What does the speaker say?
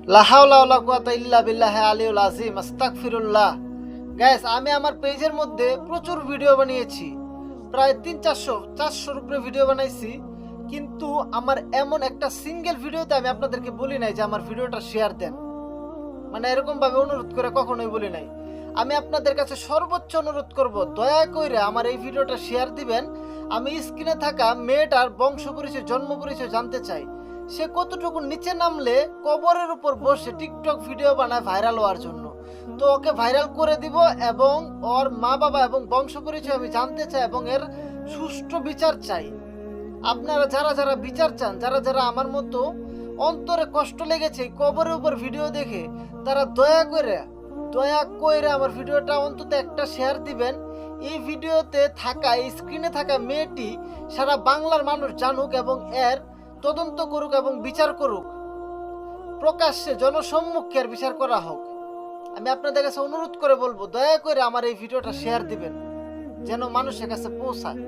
লা হাওলা ওয়ালা কুওয়াতা ইল্লা বিল্লাহি আলিউল আযীম আস্তাগফিরুল্লাহ। গাইস, আমি আমার পেজের মধ্যে প্রচুর ভিডিও বানিয়েছি, প্রায় 300-400-400-র উপরে ভিডিও বানাইছি, কিন্তু আমার এমন একটা সিঙ্গেল ভিডিওতে আমি আপনাদেরকে বলি নাই যে আমার ভিডিওটা শেয়ার দেন। মানে এরকম ভাবে অনুরোধ করে কখনোই বলি নাই। আমি আপনাদের কাছে সর্বোচ্চ অনুরোধ করব, দয়া করে আমার এই ভিডিওটা শেয়ার দিবেন। আমি স্ক্রিনে থাকা মেয়েটার বংশ পরিচয়, জন্ম পরিচয় জানতে চাই। সে কতটুকু নিচে নামলে কবরের উপর বসে টিকটক ভিডিও বানায় ভাইরাল হওয়ার জন্য। তো ওকে ভাইরাল করে দিব এবং ওর মা বাবা এবং বংশ পরিচয় আমি জানতে চাই এবং এর সুষ্ঠু বিচার চাই। আপনারা যারা যারা বিচার চান, যারা যারা আমার মতো অন্তরে কষ্ট লেগেছে কবরের উপর ভিডিও দেখে, তারা দয়া করে আমার ভিডিওটা অন্তত একটা শেয়ার দিবেন। এই ভিডিওতে থাকা, এই স্ক্রিনে থাকা মেয়েটি সারা বাংলার মানুষ জানুক এবং এর তদন্ত করুক এবং বিচার করুক, প্রকাশ্যে জনসম্মুখে এর বিচার করা হোক। আমি আপনাদের কাছে অনুরোধ করে বলবো, দয়া করে আমার এই ভিডিওটা শেয়ার দিবেন যেন মানুষের কাছে পৌঁছায়।